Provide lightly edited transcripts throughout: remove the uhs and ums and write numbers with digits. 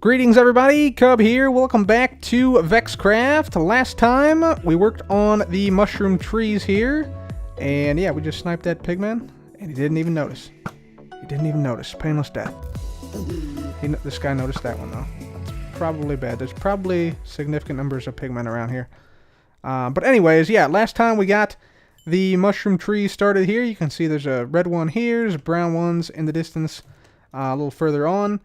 Greetings everybody, Cub here, welcome back to Hermitcraft. Last time we worked on the mushroom trees here, and yeah, we just sniped that pigman, and he didn't even notice. He didn't even notice. Painless death. This guy noticed that one though. Probably bad. There's probably significant numbers of pigmen around here. But anyways, yeah, last time we got the mushroom trees started here. You can see there's a red one here, there's brown ones in the distance a little further on.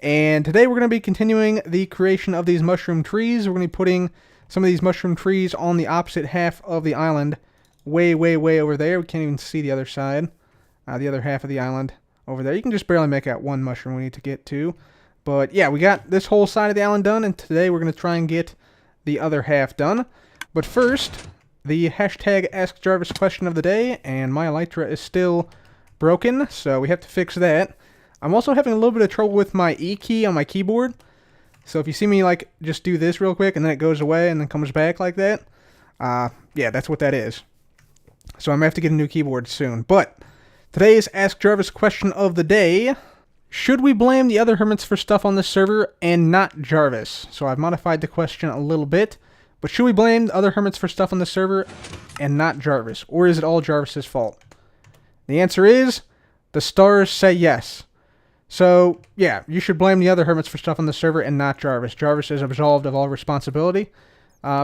And today we're going to be continuing the creation of these mushroom trees. We're going to be putting some of these mushroom trees on the opposite half of the island. Way, way, way over there. We can't even see the other side. The other half of the island over there. You can just barely make out one mushroom we need to get to. But yeah, we got this whole side of the island done. And today we're going to try and get the other half done. But first, the hashtag Ask Jarvis question of the day. And my elytra is still broken. So we have to fix that. I'm also having a little bit of trouble with my E key on my keyboard. So if you see me like just do this real quick and then it goes away and then comes back like that, yeah, that's what that is. So I'm going to have to get a new keyboard soon. But today's Ask Jarvis question of the day: should we blame the other hermits for stuff on this server and not Jarvis? So I've modified the question a little bit. But should we blame the other hermits for stuff on the server and not Jarvis? Or is it all Jarvis's fault? The answer is, the stars say yes. So, yeah, you should blame the other hermits for stuff on the server and not Jarvis. Jarvis is absolved of all responsibility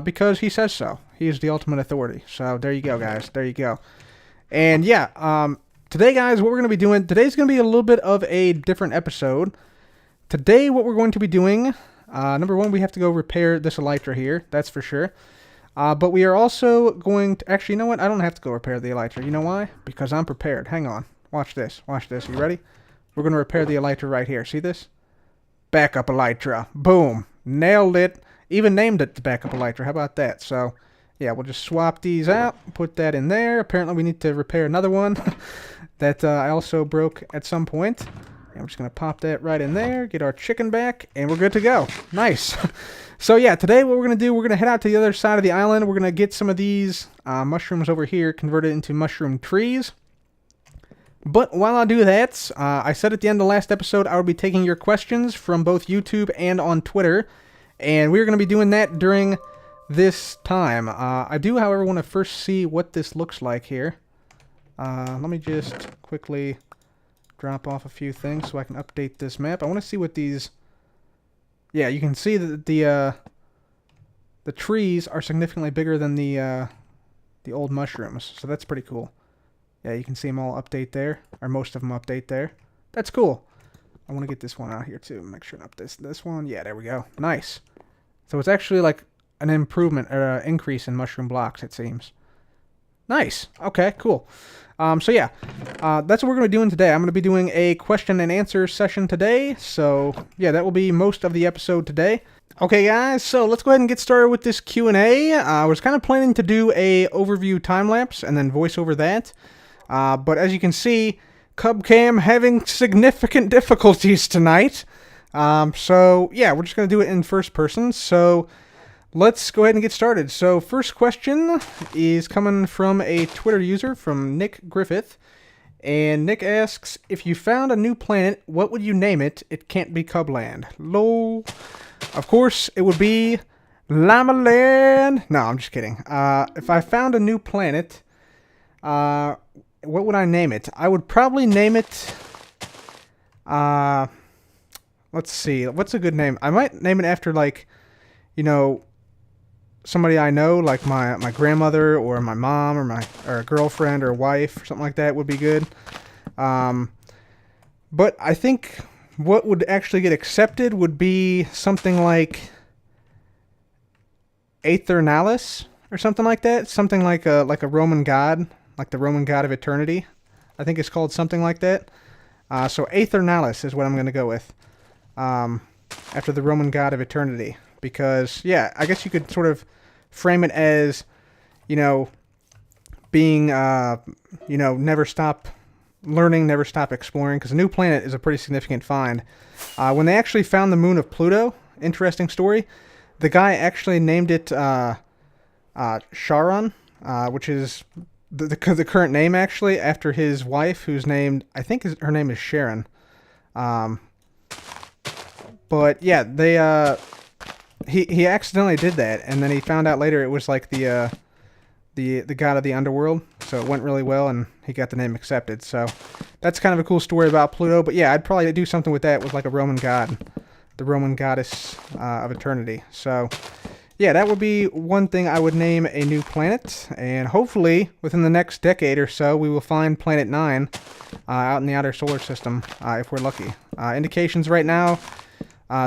because he says so. He is the ultimate authority. So, there you go, guys. There you go. And, yeah, today, guys, what we're going to be doing, today's going to be a little bit of a different episode. Today, what we're going to be doing, number one, we have to go repair this elytra here. That's for sure. But we are also going to, actually, you know what? I don't have to go repair the elytra. You know why? Because I'm prepared. Hang on. Watch this. Watch this. You ready? We're going to repair the elytra right here. See this? Backup elytra. Boom. Nailed it. Even named it the backup elytra. How about that? So, yeah, we'll just swap these out. Put that in there. Apparently, we need to repair another one that I also broke at some point. And we're just going to pop that right in there. Get our chicken back. And we're good to go. Nice. So, yeah, today what we're going to do, we're going to head out to the other side of the island. We're going to get some of these mushrooms over here converted into mushroom trees. But while I do that, I said at the end of the last episode I would be taking your questions from both YouTube and on Twitter. And we're going to be doing that during this time. I do, however, want to first see what this looks like here. Let me just quickly drop off a few things so I can update this map. I want to see what these... Yeah, you can see that the trees are significantly bigger than the old mushrooms. So that's pretty cool. Yeah, you can see them all update there, or most of them update there. That's cool. I want to get this one out here too. Make sure to update this one. Yeah, there we go. Nice. So it's actually like an improvement, or an increase in mushroom blocks, it seems. Nice. Okay, cool. So yeah, that's what we're going to be doing today. I'm going to be doing a question and answer session today. So yeah, that will be most of the episode today. Okay, guys, so let's go ahead and get started with this Q&A. I was kind of planning to do a overview time-lapse and then voice over that. But as you can see, CubCam having significant difficulties tonight. So, yeah, we're just going to do it in first person. So, let's go ahead and get started. So, first question is coming from a Twitter user, from Nick Griffith. And Nick asks, if you found a new planet, what would you name it? It can't be Cubland. Lol. Of course, it would be Llamaland. No, I'm just kidding. If I found a new planet... what would I name it? I would probably name it, let's see, what's a good name? I might name it after, like, you know, somebody I know, like my grandmother, or my mom, or a girlfriend, or wife, or something like that would be good. But I think what would actually get accepted would be something like Aethernalis, or something like that. Something like a Roman god. Like the Roman god of eternity. I think it's called something like that. So Aethernalis is what I'm going to go with. After the Roman god of eternity. Because, yeah, I guess you could sort of frame it as, you know, being, you know, never stop learning, never stop exploring. Because a new planet is a pretty significant find. When they actually found the moon of Pluto, interesting story, the guy actually named it Charon, which is... The current name, actually, after his wife, who's named, I think her name is Sharon. But yeah, he accidentally did that, and then he found out later it was like the god of the underworld. So it went really well, and he got the name accepted. So that's kind of a cool story about Pluto. But yeah, I'd probably do something with that with like a Roman god, the Roman goddess of eternity. So yeah, that would be one thing I would name a new planet. And hopefully within the next decade or so, we will find Planet 9 out in the outer solar system if we're lucky. Indications right now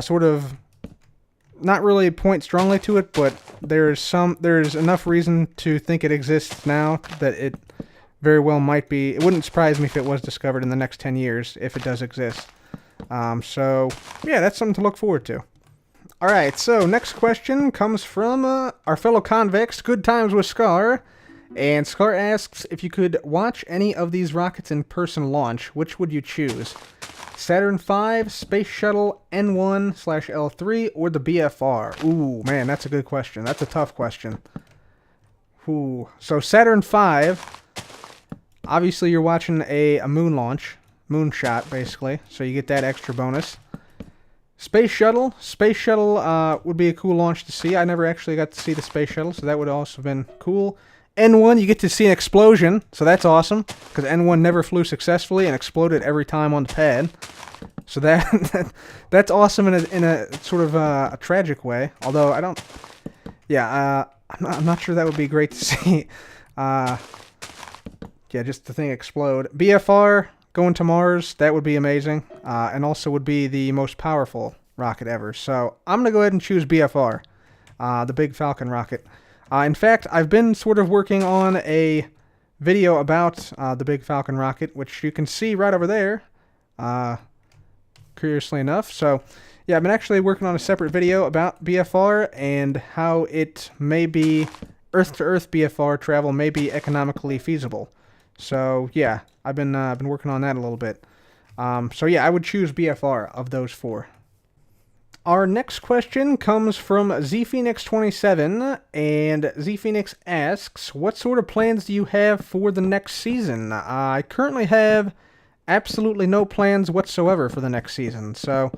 sort of not really point strongly to it, but there's enough reason to think it exists now that it very well might be. It wouldn't surprise me if it was discovered in the next 10 years, if it does exist. So yeah, that's something to look forward to. Alright, so next question comes from our fellow convicts, Good Times with Scar. And Scar asks, if you could watch any of these rockets in person launch, which would you choose? Saturn V, Space Shuttle, N1/L3, or the BFR? Ooh, man, that's a good question. That's a tough question. Ooh. So Saturn V, obviously you're watching a moon launch, moonshot, basically, so you get that extra bonus. Space Shuttle would be a cool launch to see. I never actually got to see the Space Shuttle, so that would also have been cool. N1, you get to see an explosion, so that's awesome, because N1 never flew successfully and exploded every time on the pad. So that's awesome in a sort of a tragic way. Although I don't, yeah, I'm not sure that would be great to see. Yeah, just the thing explode. BFR going to Mars, that would be amazing, and also would be the most powerful rocket ever. So I'm gonna go ahead and choose BFR, the Big Falcon rocket. In fact, I've been sort of working on a video about the Big Falcon rocket, which you can see right over there, curiously enough. So, yeah, I've been actually working on a separate video about BFR and how it may be Earth-to-Earth BFR travel may be economically feasible. So, yeah, I've been working on that a little bit. So, yeah, I would choose BFR of those four. Our next question comes from ZPhoenix27, and ZPhoenix asks, what sort of plans do you have for the next season? I currently have absolutely no plans whatsoever for the next season, so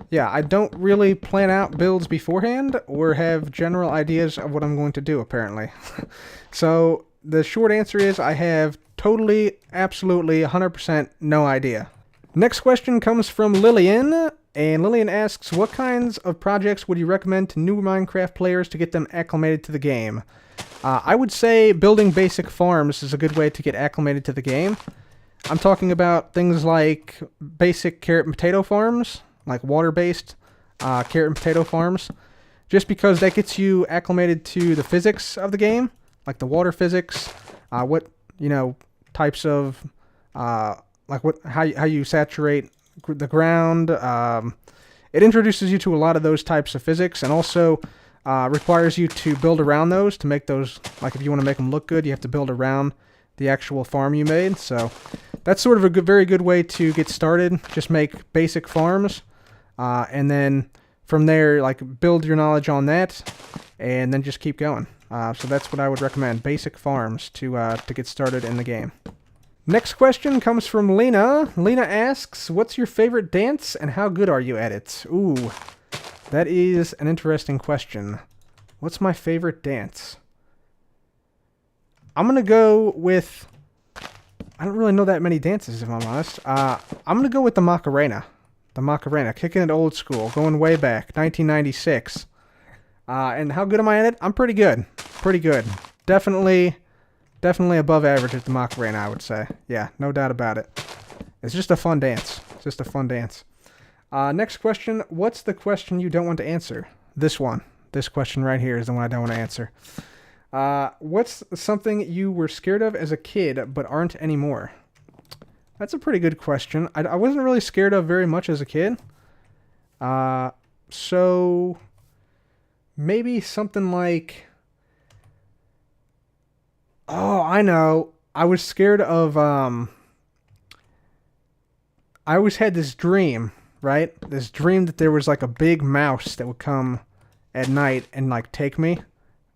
yeah, I don't really plan out builds beforehand or have general ideas of what I'm going to do, apparently. So the short answer is I have totally, absolutely, 100% no idea. Next question comes from Lillian. And Lillian asks, what kinds of projects would you recommend to new Minecraft players to get them acclimated to the game? I would say building basic farms is a good way to get acclimated to the game. I'm talking about things like basic carrot and potato farms, like water-based carrot and potato farms, just because that gets you acclimated to the physics of the game, like the water physics, what, types of, how you saturate the ground. It introduces you to a lot of those types of physics, and also requires you to build around those to make those, like if you want to make them look good, you have to build around the actual farm you made. So that's sort of a very good way to get started. Just make basic farms, and then from there, like, build your knowledge on that, and then just keep going. So that's what I would recommend, basic farms to get started in the game. Next question comes from Lena. Lena asks, what's your favorite dance and how good are you at it? Ooh, that is an interesting question. What's my favorite dance? I'm going to go with, I don't really know that many dances, if I'm honest. I'm going to go with the Macarena. The Macarena, kicking it old school, going way back, 1996. And how good am I at it? I'm pretty good. Pretty good. Definitely above average at the Macarena, I would say. Yeah, no doubt about it. It's just a fun dance. It's just a fun dance. Next question. What's the question you don't want to answer? This one. This question right here is the one I don't want to answer. What's something you were scared of as a kid but aren't anymore? That's a pretty good question. I wasn't really scared of very much as a kid. So maybe something like... Oh, I know. I was scared of, I always had this dream, right? This dream that there was like a big mouse that would come at night and like take me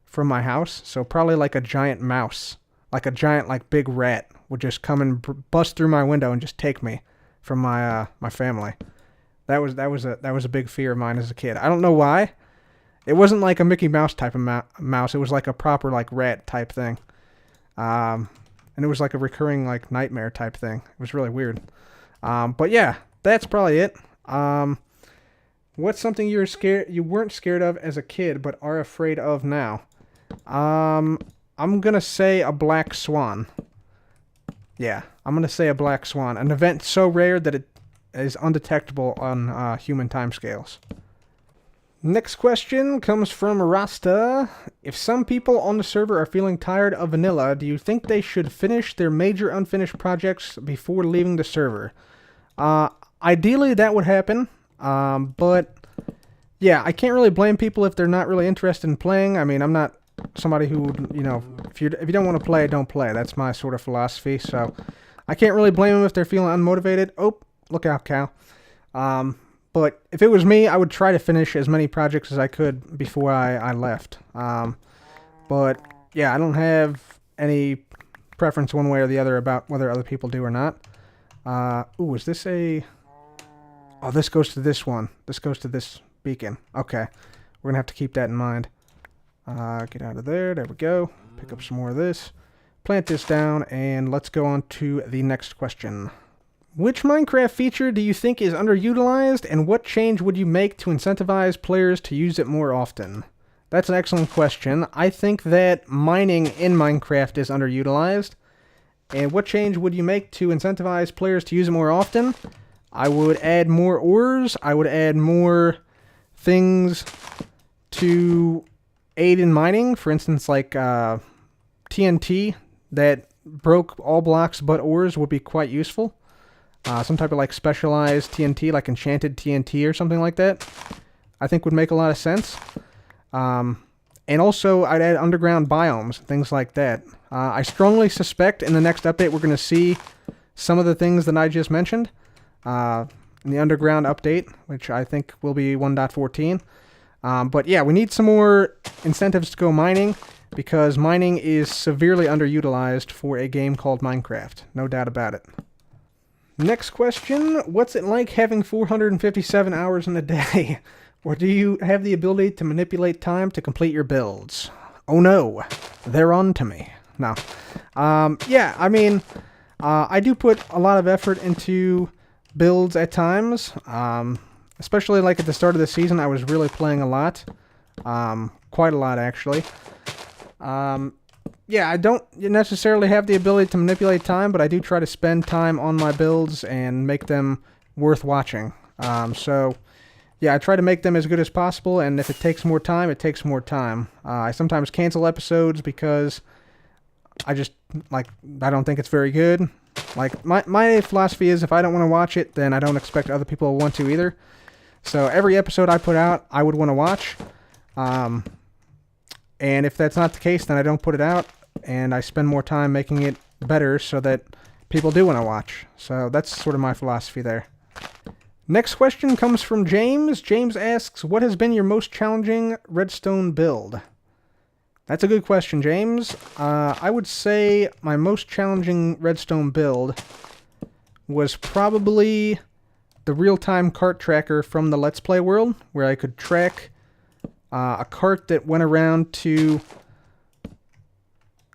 from my house. So probably like a giant mouse, like a giant, like big rat would just come and bust through my window and just take me from my family. That was a big fear of mine as a kid. I don't know why. It wasn't like a Mickey Mouse type of mouse. It was like a proper like rat type thing. And it was like a recurring like nightmare type thing. It was really weird. But yeah, that's probably it. What's something you weren't scared of as a kid but are afraid of now? I'm gonna say a black swan. Yeah, I'm gonna say a black swan. An event so rare that it is undetectable on human timescales. Next question comes from Rasta. If some people on the server are feeling tired of vanilla, do you think they should finish their major unfinished projects before leaving the server? Ideally, that would happen. But yeah, I can't really blame people if they're not really interested in playing. I mean, I'm not somebody who, if you don't want to play, don't play. That's my sort of philosophy. So I can't really blame them if they're feeling unmotivated. Oh, look out, cow. But if it was me, I would try to finish as many projects as I could before I left. But yeah, I don't have any preference one way or the other about whether other people do or not. Ooh, is this a... Oh, this goes to this one. This goes to this beacon. Okay. We're going to have to keep that in mind. Get out of there. There we go. Pick up some more of this. Plant this down, and let's go on to the next question. Which Minecraft feature do you think is underutilized, and what change would you make to incentivize players to use it more often? That's an excellent question. I think that mining in Minecraft is underutilized. And what change would you make to incentivize players to use it more often? I would add more ores. I would add more things to aid in mining. For instance, like TNT that broke all blocks but ores would be quite useful. Some type of like specialized TNT, like enchanted TNT or something like that, I think would make a lot of sense. And also, I'd add underground biomes, things like that. I strongly suspect in the next update we're going to see some of the things that I just mentioned in the underground update, which I think will be 1.14. But yeah, we need some more incentives to go mining, because mining is severely underutilized for a game called Minecraft. No doubt about it. Next question, what's it like having 457 hours in a day? Or do you have the ability to manipulate time to complete your builds? Oh no, they're on to me. No. Yeah, I mean, I do put a lot of effort into builds at times. Especially like at the start of the season, I was really playing a lot. Quite a lot, actually. Yeah, I don't necessarily have the ability to manipulate time, but I do try to spend time on my builds and make them worth watching. So, yeah, I try to make them as good as possible, and if it takes more time, it takes more time. I sometimes cancel episodes because I don't think it's very good. Like, my philosophy is if I don't want to watch it, then I don't expect other people to want to either. So every episode I put out, I would want to watch. And if that's not the case, then I don't put it out, and I spend more time making it better so that people do want to watch. So that's sort of my philosophy there. Next question comes from James. James asks, what has been your most challenging redstone build? That's a good question, James. I would say my most challenging redstone build was probably the real-time cart tracker from the Let's Play world, where I could track a cart that went around to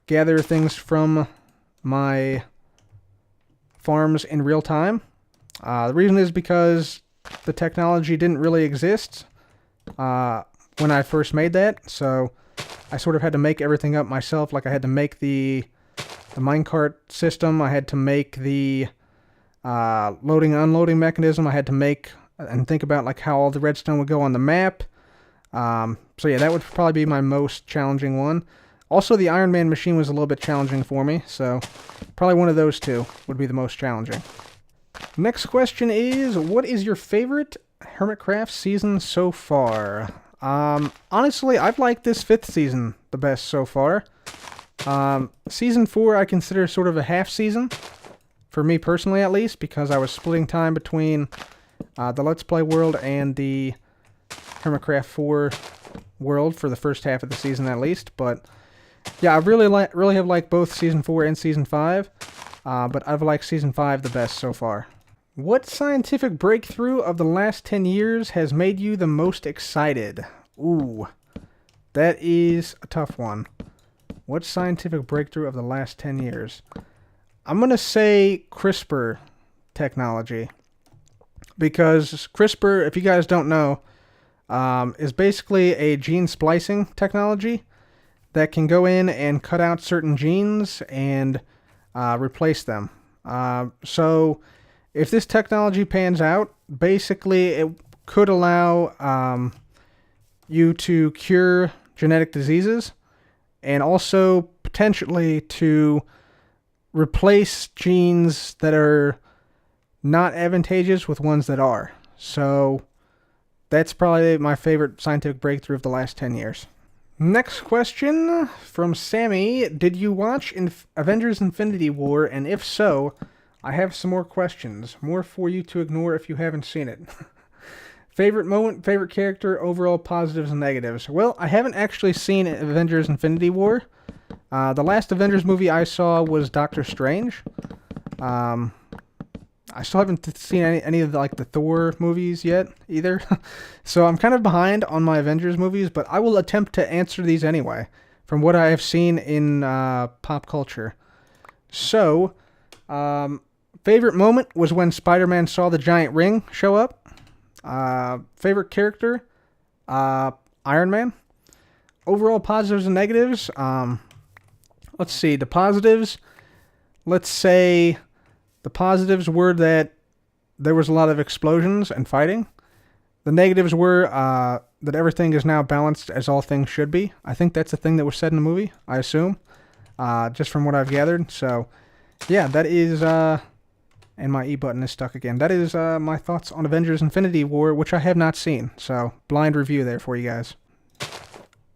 gather things from my farms in real time. The reason is because the technology didn't really exist when I first made that, so I sort of had to make everything up myself. Like I had to make the minecart system, I had to make the loading and unloading mechanism, I had to make and think about like how all the redstone would go on the map. So yeah, that would probably be my most challenging one. Also, the Iron Man machine was a little bit challenging for me, so probably one of those two would be the most challenging. Next question is, what is your favorite Hermitcraft season so far? Honestly, I've liked this 5th season the best so far. Season 4 I consider sort of a half season, for me personally at least, because I was splitting time between the Let's Play world and the Hermitcraft 4 world for the first half of the season at least. But yeah, I really have liked both Season 4 and Season 5, but I've liked Season 5 the best so far. What scientific breakthrough of the last 10 years has made you the most excited? Ooh, that is a tough one. What scientific breakthrough of the last 10 years? I'm going to say CRISPR technology. Because CRISPR, if you guys don't know, is basically a gene splicing technology that can go in and cut out certain genes and replace them. So if this technology pans out, basically it could allow you to cure genetic diseases and also potentially to replace genes that are not advantageous with ones that are. So that's probably my favorite scientific breakthrough of the last 10 years. Next question from Sammy. Did you watch Avengers Infinity War? And if so, I have some more questions. More for you to ignore if you haven't seen it. Favorite moment, favorite character, overall positives and negatives. Well, I haven't actually seen Avengers Infinity War. The last Avengers movie I saw was Doctor Strange. I still haven't seen any of the Thor movies yet either. So I'm kind of behind on my Avengers movies, but I will attempt to answer these anyway from what I have seen in pop culture. So, favorite moment was when Spider-Man saw the giant ring show up. Favorite character, Iron Man. Overall positives and negatives. Let's see, the positives. Let's say the positives were that there was a lot of explosions and fighting. The negatives were that everything is now balanced as all things should be. I think that's the thing that was said in the movie, I assume, just from what I've gathered. So, yeah, that is, and my E button is stuck again. That is my thoughts on Avengers Infinity War, which I have not seen. So, blind review there for you guys.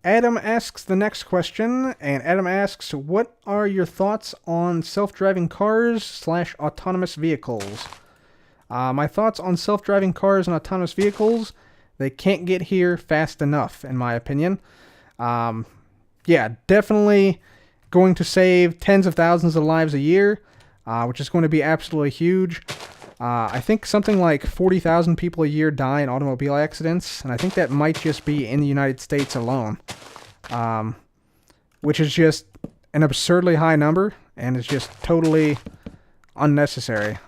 Adam asks the next question, and Adam asks, what are your thoughts on self-driving cars / autonomous vehicles? My thoughts on self-driving cars and autonomous vehicles, they can't get here fast enough, in my opinion. Yeah, definitely going to save tens of thousands of lives a year, which is going to be absolutely huge. I think something like 40,000 people a year die in automobile accidents, and I think that might just be in the United States alone, which is just an absurdly high number, and it's just totally unnecessary.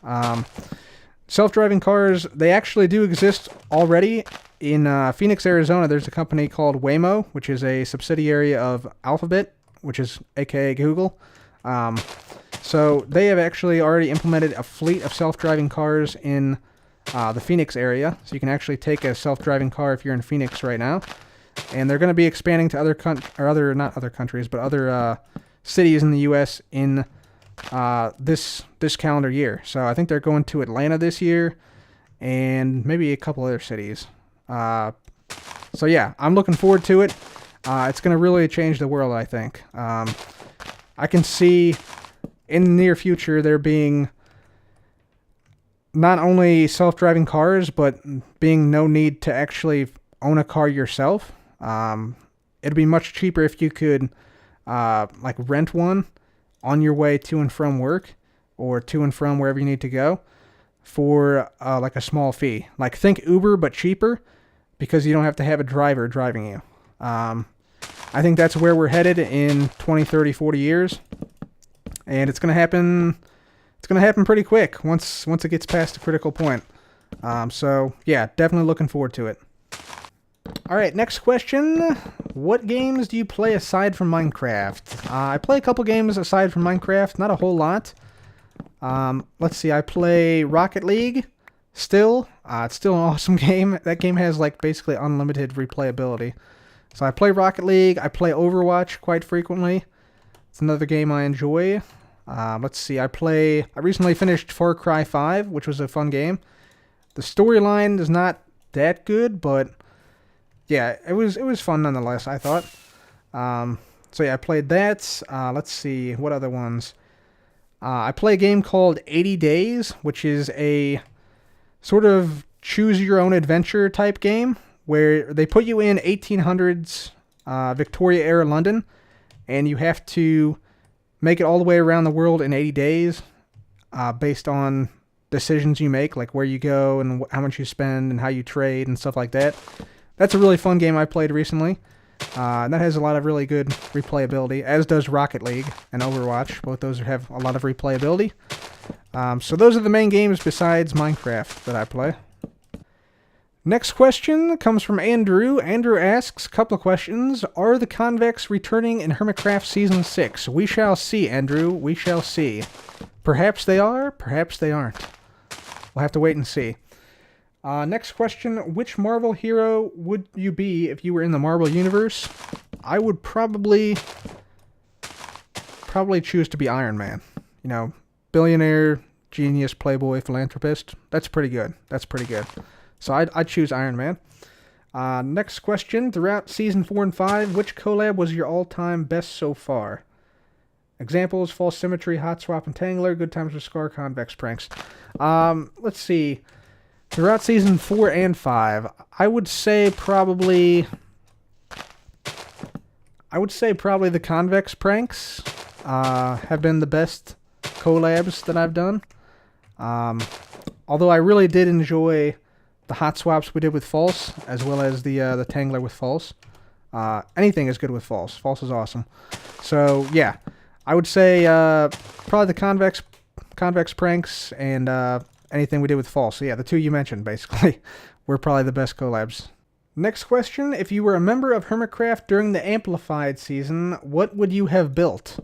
Self-driving cars, they actually do exist already. In Phoenix, Arizona, there's a company called Waymo, which is a subsidiary of Alphabet, which is aka Google. So they have actually already implemented a fleet of self-driving cars in the Phoenix area. So you can actually take a self-driving car if you're in Phoenix right now. And they're going to be expanding to other cities in the U.S. in this calendar year. So I think they're going to Atlanta this year and maybe a couple other cities. So yeah, I'm looking forward to it. It's going to really change the world, I think. I can see in the near future there being not only self-driving cars, but being no need to actually own a car yourself. It'd be much cheaper if you could rent one on your way to and from work or to and from wherever you need to go for a small fee. Like, think Uber, but cheaper, because you don't have to have a driver driving you. I think that's where we're headed in 20, 30, 40 years. And it's going to happen. It's going to happen pretty quick once it gets past a critical point. So yeah, definitely looking forward to it. All right, next question. What games do you play aside from Minecraft? I play a couple games aside from Minecraft, not a whole lot. Let's see, I play Rocket League still. It's still an awesome game. That game has basically unlimited replayability. So I play Rocket League. I play Overwatch quite frequently. It's another game I enjoy. Let's see, I recently finished Far Cry 5, which was a fun game. The storyline is not that good, but yeah, it was fun nonetheless, I thought. So yeah, I played that. Let's see, what other ones? I play a game called 80 Days, which is a sort of choose-your-own-adventure type game, where they put you in 1800s Victoria-era London, and you have to make it all the way around the world in 80 days, based on decisions you make, like where you go and how much you spend and how you trade and stuff like that. That's a really fun game I played recently. And that has a lot of really good replayability, as does Rocket League and Overwatch. Both those have a lot of replayability. So those are the main games besides Minecraft that I play. Next question comes from Andrew. Andrew asks, a couple of questions. Are the convex returning in Hermitcraft Season 6? We shall see, Andrew. We shall see. Perhaps they are, perhaps they aren't. We'll have to wait and see. Next question. Which Marvel hero would you be if you were in the Marvel Universe? I would probably choose to be Iron Man. You know, billionaire, genius, playboy, philanthropist. That's pretty good. That's pretty good. So I'd choose Iron Man. Next question. Throughout Season 4 and 5, which collab was your all-time best so far? Examples: False Symmetry, Hot Swap, and Tangler, Good Times with Scar, Convex Pranks. Let's see. Throughout Season 4 and 5, I would say probably the Convex Pranks have been the best collabs that I've done. Although I really did enjoy the hot swaps we did with False, as well as the Tangler with False. Anything is good with False. False is awesome. So yeah, I would say probably the Convex Pranks and anything we did with False. So yeah, the two you mentioned basically were probably the best collabs. Next question: if you were a member of Hermitcraft during the Amplified season, what would you have built?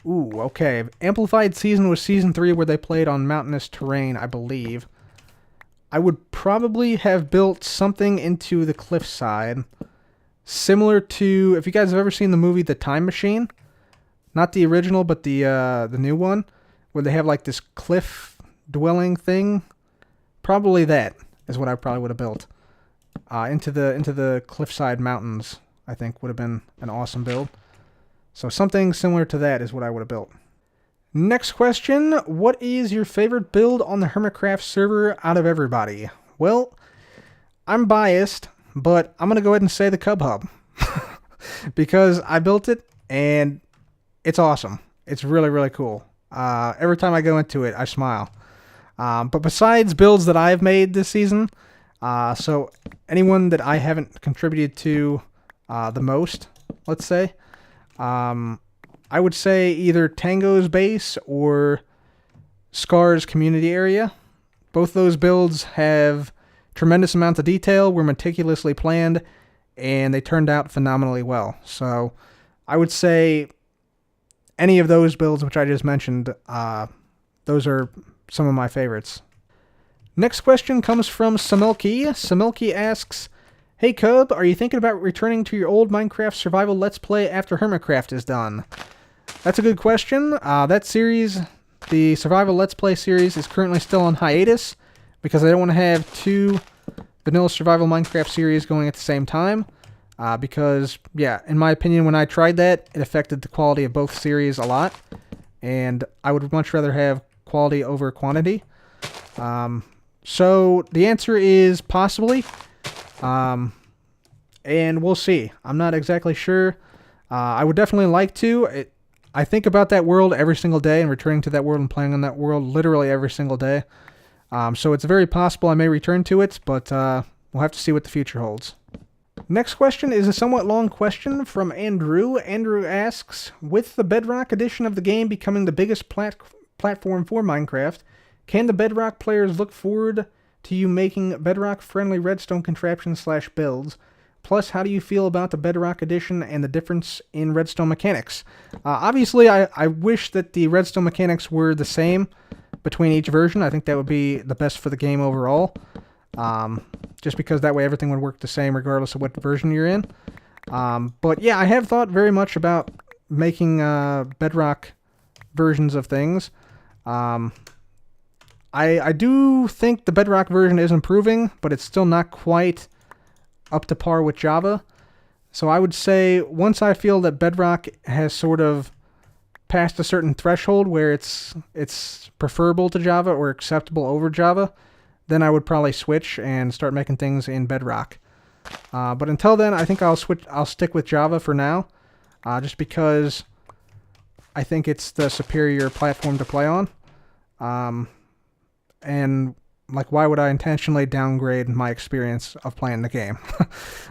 Ooh, okay. Amplified season was Season 3, where they played on mountainous terrain, I believe. I would probably have built something into the cliffside, similar to, if you guys have ever seen the movie The Time Machine, not the original, but the new one, where they have like this cliff dwelling thing. Probably that is what I probably would have built. Into the cliffside mountains, I think would have been an awesome build. So something similar to that is what I would have built. Next question. What is your favorite build on the Hermitcraft server out of everybody? Well, I'm biased, but I'm going to go ahead and say the Cub Hub. Because I built it, and it's awesome. It's really, really cool. Every time I go into it, I smile. But besides builds that I've made this season, so anyone that I haven't contributed to the most, let's say, I would say either Tango's base or Scar's community area. Both those builds have tremendous amounts of detail, were meticulously planned, and they turned out phenomenally well. So I would say any of those builds which I just mentioned, those are some of my favorites. Next question comes from Samilky. Samilky asks, hey Cub, are you thinking about returning to your old Minecraft survival Let's Play after Hermitcraft is done? That's a good question. That series, the survival Let's Play series, is currently still on hiatus because I don't want to have two vanilla survival Minecraft series going at the same time. Because, yeah, in my opinion, when I tried that, it affected the quality of both series a lot. And I would much rather have quality over quantity. So the answer is possibly. And we'll see. I'm not exactly sure. I would definitely like to. I think about that world every single day and returning to that world and playing on that world literally every single day. So it's very possible I may return to it, but we'll have to see what the future holds. Next question is a somewhat long question from Andrew. Andrew asks, with the Bedrock edition of the game becoming the biggest platform for Minecraft, can the Bedrock players look forward to you making Bedrock-friendly redstone contraptions/builds? Plus, how do you feel about the Bedrock edition and the difference in redstone mechanics? Obviously, I wish that the redstone mechanics were the same between each version. I think that would be the best for the game overall. Just because that way everything would work the same regardless of what version you're in. But yeah, I have thought very much about making Bedrock versions of things. I do think the Bedrock version is improving, but it's still not quite up to par with Java. So I would say once I feel that Bedrock has sort of passed a certain threshold where it's preferable to Java or acceptable over Java, then I would probably switch and start making things in Bedrock. But until then, I think I'll stick with Java for now, just because I think it's the superior platform to play on. and like, why would I intentionally downgrade my experience of playing the game?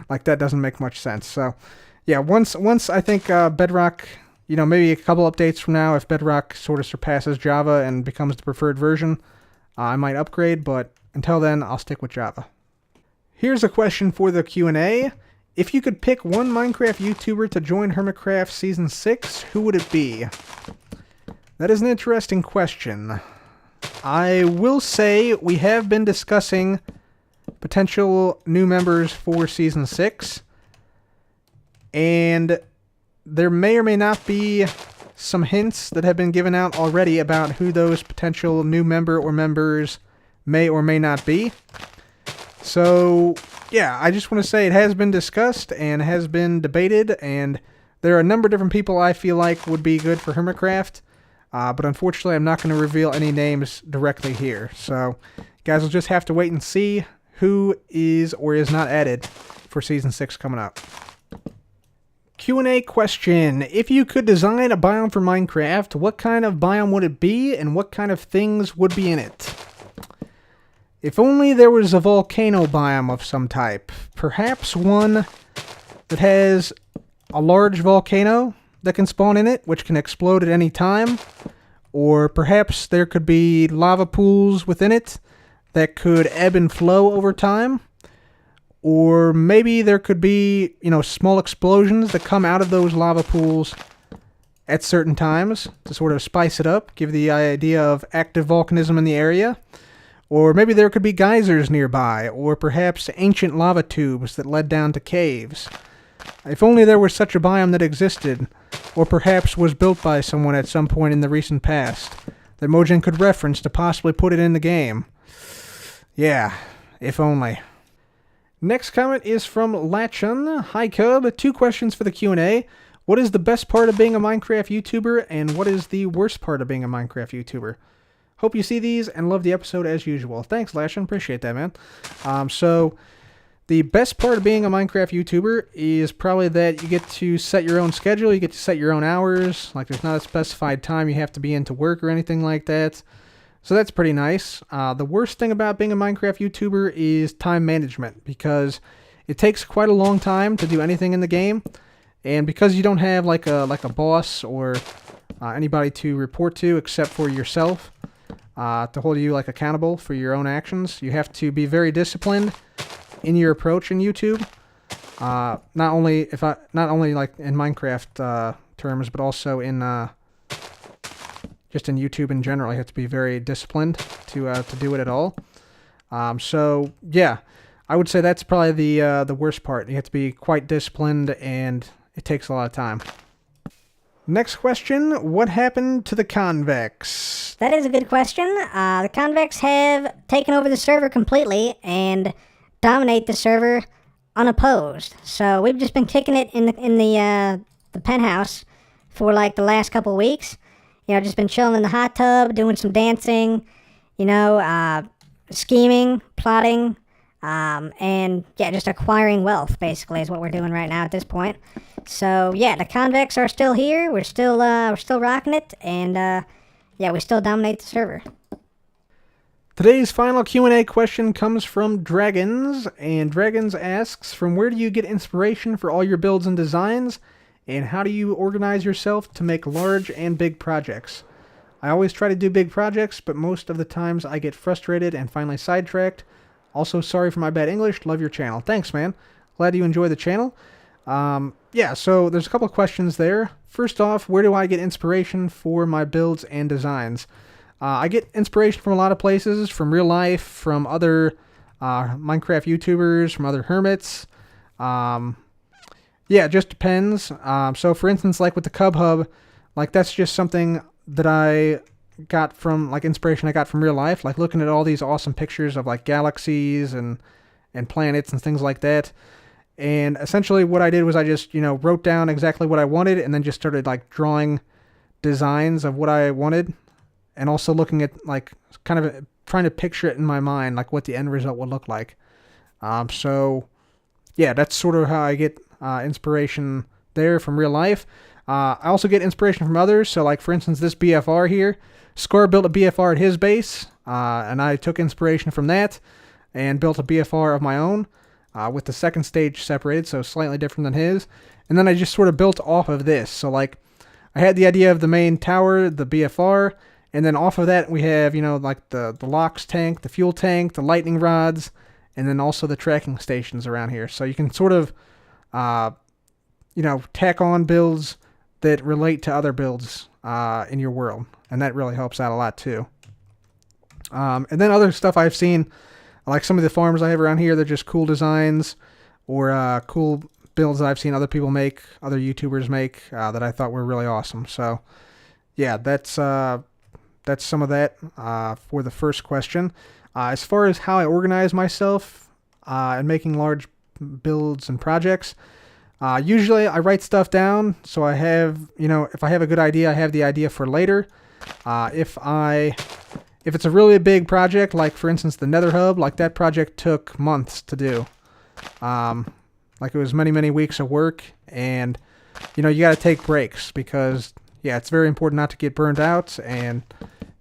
Like, that doesn't make much sense. So, yeah, once I think Bedrock, maybe a couple updates from now, if Bedrock sort of surpasses Java and becomes the preferred version, I might upgrade, but until then, I'll stick with Java. Here's a question for the Q&A. If you could pick one Minecraft YouTuber to join Hermitcraft Season 6, who would it be? That is an interesting question. I will say we have been discussing potential new members for Season 6, and there may or may not be some hints that have been given out already about who those potential new member or members may or may not be. So, yeah, I just want to say it has been discussed and has been debated, and there are a number of different people I feel like would be good for Hermitcraft, but unfortunately I'm not going to reveal any names directly here. So, guys will just have to wait and see who is or is not added for Season 6 coming up. Q&A question. If you could design a biome for Minecraft, what kind of biome would it be, and what kind of things would be in it? If only there was a volcano biome of some type. Perhaps one that has a large volcano that can spawn in it, which can explode at any time. Or perhaps there could be lava pools within it that could ebb and flow over time. Or maybe there could be, small explosions that come out of those lava pools at certain times to sort of spice it up, give the idea of active volcanism in the area. Or maybe there could be geysers nearby, or perhaps ancient lava tubes that led down to caves. If only there was such a biome that existed, or perhaps was built by someone at some point in the recent past, that Mojang could reference to possibly put it in the game. Yeah, if only. Next comment is from Lachun. Hi Cub, 2 questions for the Q&A. What is the best part of being a Minecraft YouTuber, and what is the worst part of being a Minecraft YouTuber? Hope you see these and love the episode as usual. Thanks, Lachun. Appreciate that, man. So, the best part of being a Minecraft YouTuber is probably that you get to set your own schedule. You get to set your own hours. Like, there's not a specified time you have to be into work or anything like that. So that's pretty nice. The worst thing about being a Minecraft YouTuber is time management, because it takes quite a long time to do anything in the game. And because you don't have like a boss or anybody to report to except for yourself, to hold you accountable for your own actions, you have to be very disciplined in your approach in YouTube. Not only like in Minecraft terms, but also in just in YouTube in general. You have to be very disciplined to do it at all. So yeah, I would say that's probably the worst part. You have to be quite disciplined, and it takes a lot of time. Next question, what happened to the Convex? That is a good question. The Convex have taken over the server completely and dominate the server unopposed. So we've just been kicking it in the penthouse for the last couple weeks. Just been chilling in the hot tub, doing some dancing, scheming, plotting, and yeah, just acquiring wealth basically is what we're doing right now at this point. So yeah, the Convex are still here. We're still rocking it, and yeah, we still dominate the server. Today's final Q&A question comes from Dragons, and Dragons asks, from where do you get inspiration for all your builds and designs, and how do you organize yourself to make large and big projects? I always try to do big projects, but most of the times I get frustrated and finally sidetracked. Also, sorry for my bad English. Love your channel. Thanks, man. Glad you enjoy the channel. Yeah, so there's a couple of questions there. First off, where do I get inspiration for my builds and designs? I get inspiration from a lot of places, from real life, from other Minecraft YouTubers, from other hermits. Yeah, it just depends. So for instance, with the Cub Hub, that's just something that I got from, inspiration I got from real life. Looking at all these awesome pictures of, galaxies and planets and things like that. And essentially what I did was I just, wrote down exactly what I wanted and then just started, drawing designs of what I wanted. And also looking at, kind of trying to picture it in my mind, what the end result would look like. So, yeah, that's sort of how I get inspiration there from real life. I also get inspiration from others. So, like for instance, this BFR here, Score built a BFR at his base, and I took inspiration from that and built a BFR of my own with the second stage separated, so slightly different than his. And then I just sort of built off of this. So, like, I had the idea of the main tower, the BFR, and then off of that we have, like the LOX tank, the fuel tank, the lightning rods, and then also the tracking stations around here. So you can sort of, tack on builds that relate to other builds in your world, and that really helps out a lot too. And then other stuff I've seen, like some of the farms I have around here, they're just cool designs or cool builds that I've seen other people make, other YouTubers make, that I thought were really awesome. So, yeah, that's some of that for the first question. As far as how I organize myself in making large builds and projects, usually I write stuff down so I have, if I have a good idea, I have the idea for later. If it's a really big project, like for instance the Nether Hub, like that project took months to do. Like it was many, many weeks of work, and you got to take breaks because it's very important not to get burned out, and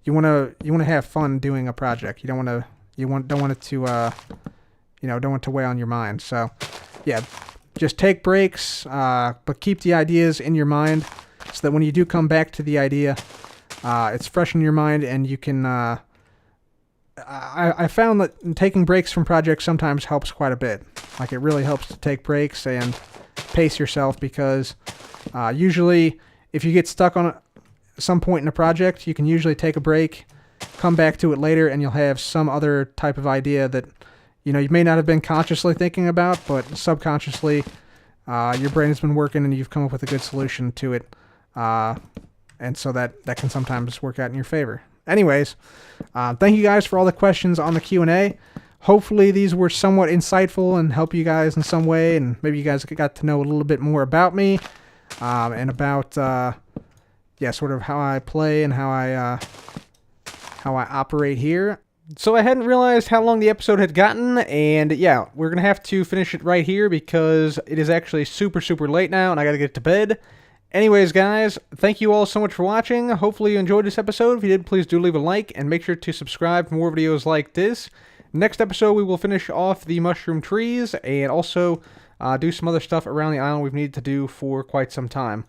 you want to have fun doing a project. You don't want it to weigh on your mind. So, yeah, just take breaks, but keep the ideas in your mind so that when you do come back to the idea, it's fresh in your mind, and you can. I found that taking breaks from projects sometimes helps quite a bit. Like it really helps to take breaks and pace yourself because usually if you get stuck on some point in a project, you can usually take a break, come back to it later, and you'll have some other type of idea that you may not have been consciously thinking about, but subconsciously your brain has been working and you've come up with a good solution to it. And so that can sometimes work out in your favor. Anyways, thank you guys for all the questions on the Q&A. Hopefully these were somewhat insightful and help you guys in some way, and maybe you guys got to know a little bit more about me and about sort of how I play and how I operate here. So I hadn't realized how long the episode had gotten, and yeah, we're going to have to finish it right here because it is actually super, super late now, and I got to get to bed. Anyways, guys, thank you all so much for watching. Hopefully you enjoyed this episode. If you did, please do leave a like, and make sure to subscribe for more videos like this. Next episode, we will finish off the mushroom trees, and also do some other stuff around the island we've needed to do for quite some time.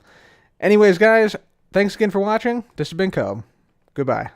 Anyways, guys, thanks again for watching. This has been Cub. Goodbye.